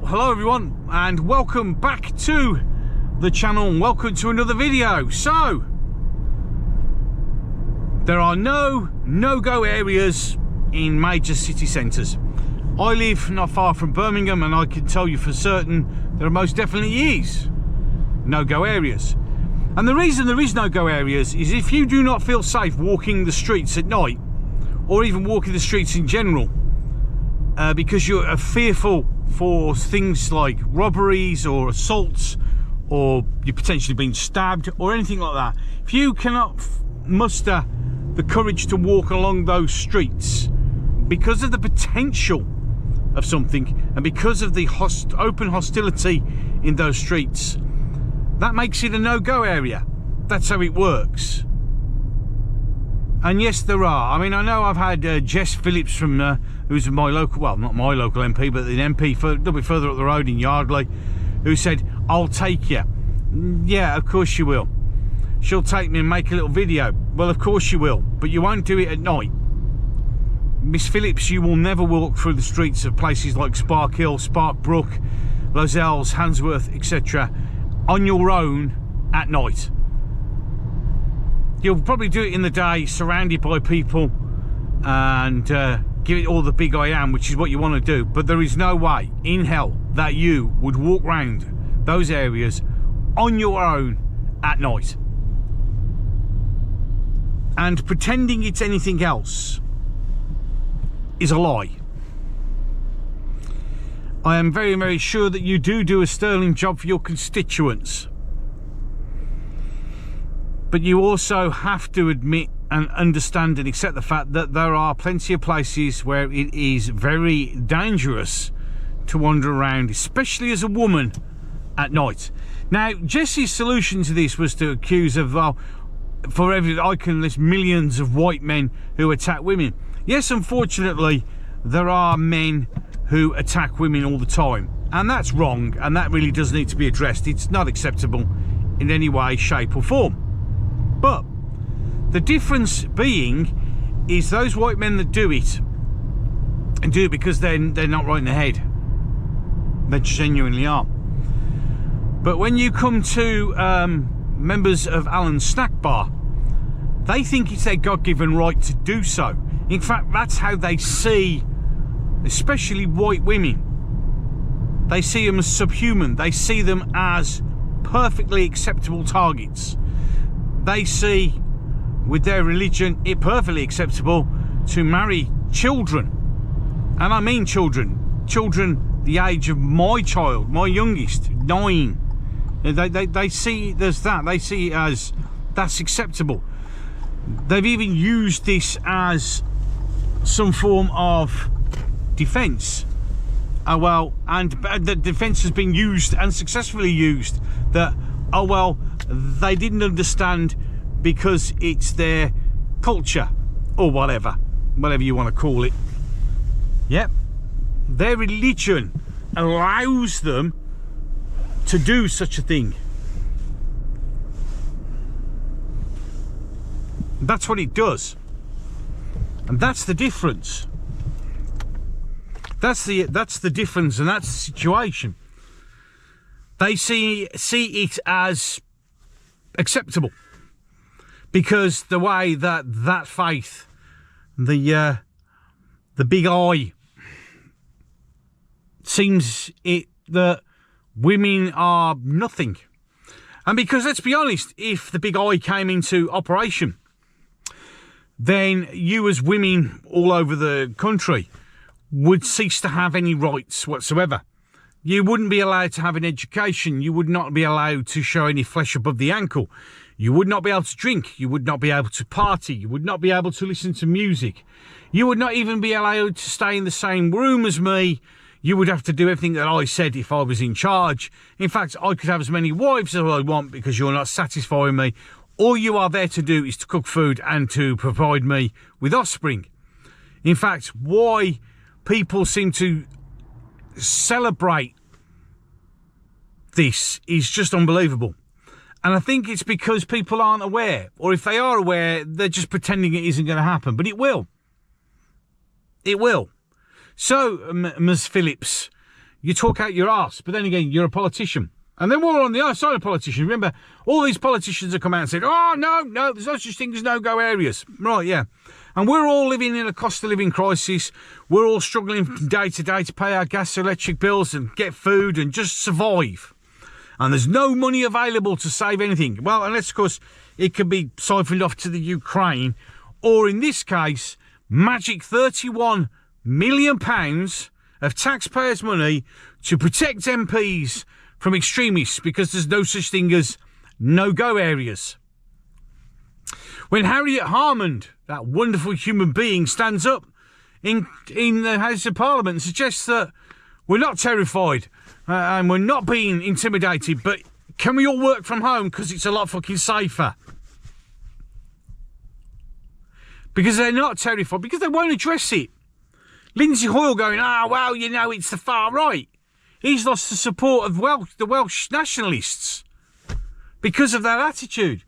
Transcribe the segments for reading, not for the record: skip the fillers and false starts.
hello everyone, and welcome back to the channel, and welcome to another video. So, there are no-go areas in major city centres. I live not far from Birmingham, and I can tell you for certain there most definitely is no-go areas. And the reason there is no-go areas is if you do not feel safe walking the streets at night, or even walking the streets in general, because you're fearful for things like robberies or assaults, or you're potentially being stabbed or anything like that. If you cannot muster the courage to walk along those streets because of the potential of something and because of the open hostility in those streets, that makes it a no-go area. That's how it works. And yes, there are. I mean, I know I've had Jess Phillips from who's my local, well, not my local MP, but an MP for a little bit further up the road in Yardley, who said, I'll take you. Yeah, of course you will. She'll take me and make a little video. Well, of course you will, but you won't do it at night. Miss Phillips, you will never walk through the streets of places like Spark Hill, Spark Brook, Lozells, Handsworth, etc. on your own at night. You'll probably do it in the day, surrounded by people, and give it all the big I am, which is what you want to do. But there is no way in hell that you would walk round those areas on your own at night. And pretending it's anything else is a lie. I am very, very sure that you do a sterling job for your constituents. But you also have to admit and understand and accept the fact that there are plenty of places where it is very dangerous to wander around, especially as a woman at night. Now, Jesse's solution to this was to accuse of, for every, I can list millions of white men who attack women. Yes, unfortunately, there are men who attack women all the time, and that's wrong, and that really does need to be addressed. It's not acceptable in any way, shape or form. But the difference being is those white men that do it, and do it because they're not right in the head. They genuinely are. But when you come to members of Alan's Snack Bar, they think it's their God-given right to do so. In fact, that's how they see, especially white women. They see them as subhuman. They see them as perfectly acceptable targets. They see, with their religion, it perfectly acceptable to marry children. And I mean children the age of my child, my youngest, 9. They see there's that. They see it as that's acceptable. They've even used this as some form of defence. Oh well, and the defence has been used and successfully used that, oh well, they didn't understand because it's their culture or whatever you want to call it. Yep, their religion allows them to do such a thing. That's what it does, and that's the difference. That's the difference, and that's the situation. They see it as acceptable because the way that faith, the big I, seems it that women are nothing. And because, let's be honest, if the big I came into operation, then you as women all over the country would cease to have any rights whatsoever. You wouldn't be allowed to have an education. You would not be allowed to show any flesh above the ankle. You would not be able to drink. You would not be able to party. You would not be able to listen to music. You would not even be allowed to stay in the same room as me. You would have to do everything that I said if I was in charge. In fact, I could have as many wives as I want because you're not satisfying me. All you are there to do is to cook food and to provide me with offspring. In fact, why people seem to celebrate this is just unbelievable. And I think it's because people aren't aware, or if they are aware, they're just pretending it isn't going to happen. But it will. It will. So, Ms. Phillips, you talk out your arse. But then again, you're a politician. And then we're on the other side of politicians. Remember, all these politicians have come out and said, oh, no, there's no such thing as no-go areas. Right, yeah. And we're all living in a cost of living crisis. We're all struggling from day to day to pay our gas, electric bills and get food and just survive. And there's no money available to save anything. Well, unless, of course, it can be siphoned off to the Ukraine. Or in this case, magic £31 million of taxpayers' money to protect MPs from extremists, because there's no such thing as no-go areas. When Harriet Harmond, that wonderful human being, stands up in the House of Parliament and suggests that we're not terrified and we're not being intimidated, but can we all work from home because it's a lot fucking safer? Because they're not terrified, because they won't address it. Lindsay Hoyle going, well, it's the far right. He's lost the support of the Welsh nationalists because of that attitude.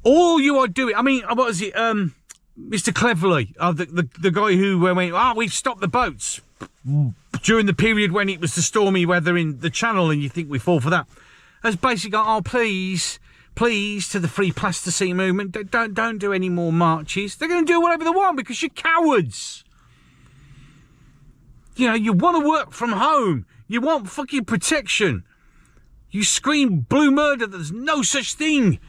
All you are doing, what was it, Mr. Cleverly, the guy who went, we've stopped the boats during the period when it was the stormy weather in the Channel, and you think we fall for that, has basically gone, please, to the Free Plasticine movement, don't do any more marches. They're going to do whatever they want because you're cowards. You want to work from home. You want fucking protection. You scream blue murder that there's no such thing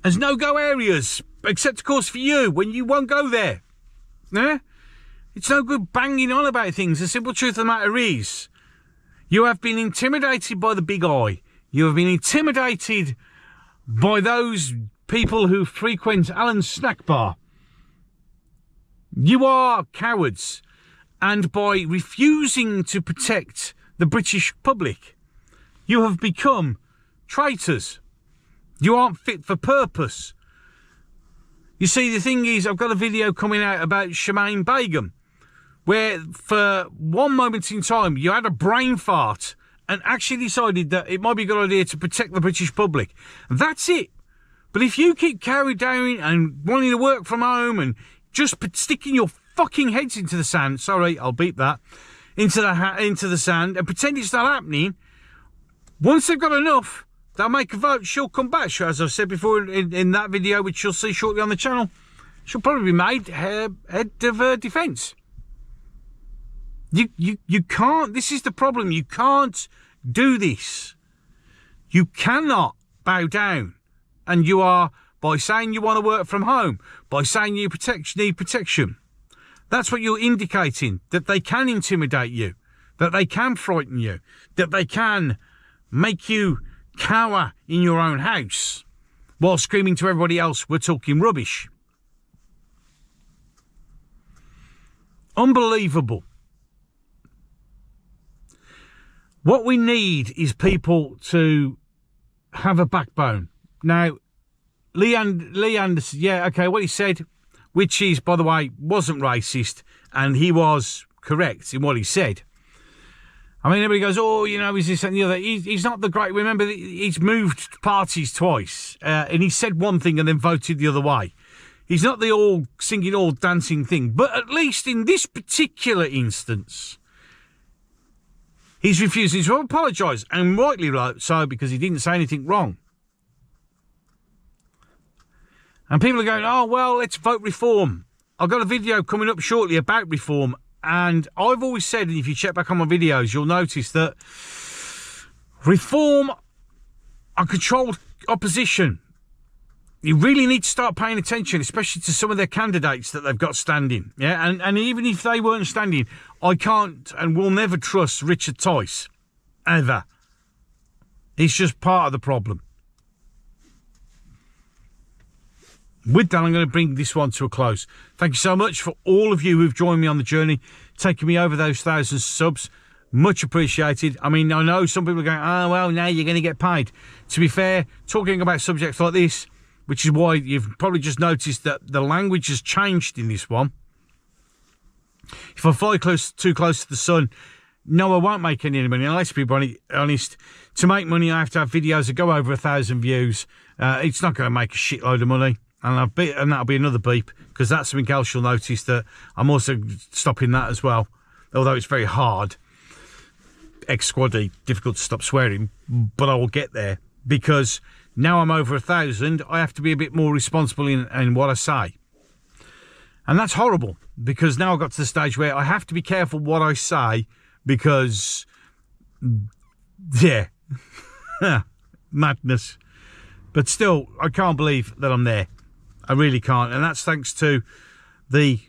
as no-go areas, except, of course, for you, when you won't go there. Yeah? It's no good banging on about things. The simple truth of the matter is, you have been intimidated by the big eye. You have been intimidated by those people who frequent Alan's snack bar. You are cowards. And by refusing to protect the British public, you have become traitors. You aren't fit for purpose. You see, the thing is, I've got a video coming out about Shemaine Begum, where for one moment in time, you had a brain fart and actually decided that it might be a good idea to protect the British public. That's it. But if you keep carried down and wanting to work from home and just sticking your fucking heads into the sand, sorry, I'll beep that, into the sand and pretend it's not happening, once they've got enough, they'll make a vote. She'll come back, as I've said before in that video, which you'll see shortly on the channel. She'll probably be made head of defence. You can't, this is the problem, you can't do this. You cannot bow down. And you are, by saying you want to work from home, by saying you need protection, that's what you're indicating, that they can intimidate you, that they can frighten you, that they can make you cower in your own house while screaming to everybody else, we're talking rubbish. Unbelievable. What we need is people to have a backbone. Now, Lee Anderson, yeah, okay, what he said, which is, by the way, wasn't racist, and he was correct in what he said. I mean, everybody goes, is this and the other. He's not the great, remember, he's moved parties twice, and he said one thing and then voted the other way. He's not the all singing, all dancing thing, but at least in this particular instance, he's refusing to apologise, and rightly so, because he didn't say anything wrong. And people are going, let's vote reform. I've got a video coming up shortly about reform. And I've always said, and if you check back on my videos, you'll notice that reform are controlled opposition. You really need to start paying attention, especially to some of their candidates that they've got standing. Yeah, and even if they weren't standing, I can't and will never trust Richard Tice. Ever. He's just part of the problem. With that, I'm going to bring this one to a close. Thank you so much for all of you who've joined me on the journey, taking me over those 1,000 subs. Much appreciated. I mean, I know some people are going, now you're going to get paid. To be fair, talking about subjects like this, which is why you've probably just noticed that the language has changed in this one. If I fly too close to the sun, no, I won't make any money. And let's be honest, to make money, I have to have videos that go over 1,000 views. It's not going to make a shitload of money. And that'll be another beep, because that's something else you'll notice that I'm also stopping that as well. although it's very hard. Ex-squaddy, difficult to stop swearing, but I will get there, because now I'm over 1,000, I have to be a bit more responsible in what I say. And that's horrible, because now I've got to the stage where I have to be careful what I say, because, yeah, madness. But still, I can't believe that I'm there. I really can't. And that's thanks to the,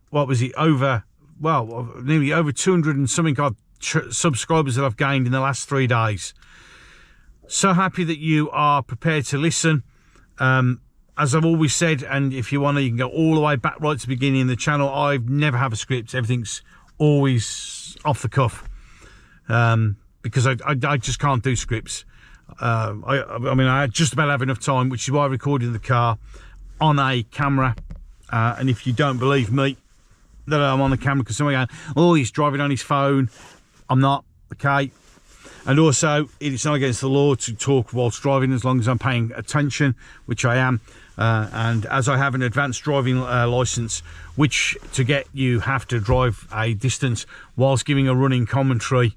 what was it, nearly over 200 and something odd subscribers that I've gained in the last 3 days. So happy that you are prepared to listen. As I've always said, and if you want to, you can go all the way back right to the beginning of the channel. I never have a script. Everything's always off the cuff, because I just can't do scripts. I mean, I just about have enough time, which is why I recorded in the car on a camera. And if you don't believe me that I'm on the camera, because someone going, oh, he's driving on his phone. I'm not, okay? And also, it's not against the law to talk whilst driving, as long as I'm paying attention, which I am. And as I have an advanced driving license, which to get you have to drive a distance whilst giving a running commentary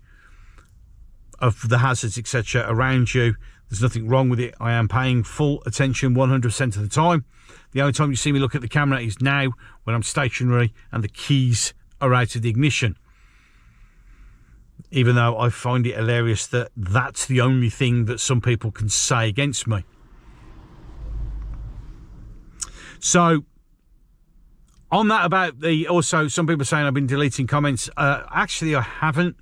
of the hazards, etc. around you. There's nothing wrong with it. I am paying full attention 100% of the time. The only time you see me look at the camera is now, when I'm stationary and the keys are out of the ignition. Even though I find it hilarious that that's the only thing that some people can say against me. So, on that about the, also some people saying I've been deleting comments. Actually, I haven't.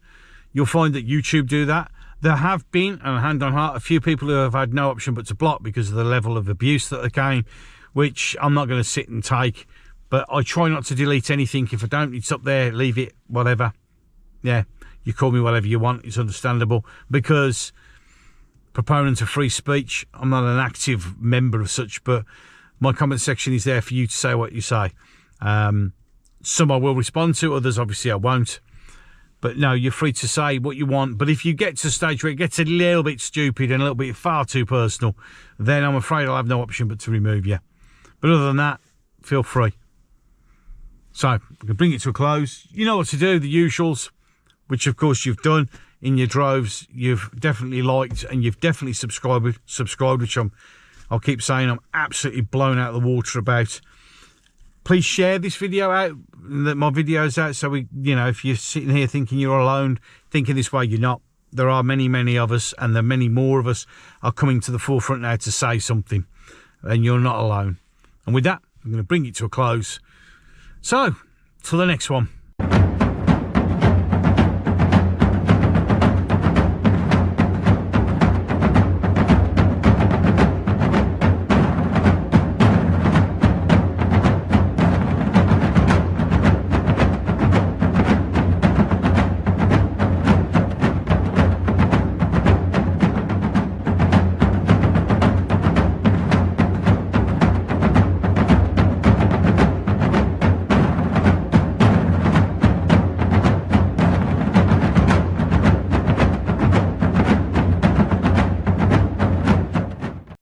You'll find that YouTube do that. There have been, and hand on heart, a few people who have had no option but to block because of the level of abuse that they're getting, which I'm not going to sit and take. But I try not to delete anything. If I don't, it's up there, leave it, whatever. Yeah, you call me whatever you want. It's understandable, because proponent of free speech, I'm not an active member of such, but my comment section is there for you to say what you say. Some I will respond to, others obviously I won't. But no, you're free to say what you want. But if you get to a stage where it gets a little bit stupid and a little bit far too personal, then I'm afraid I'll have no option but to remove you. But other than that, feel free. So, I'm going to bring it to a close. You know what to do, the usuals, which of course you've done in your droves. You've definitely liked and you've definitely subscribed, which I'll keep saying I'm absolutely blown out of the water about. Please share this video out, my videos out, so we, you know, if you're sitting here thinking you're alone, thinking this way, you're not. There are many, many of us, and there are many more of us are coming to the forefront now to say something, and you're not alone. And with that, I'm going to bring it to a close. So, till the next one.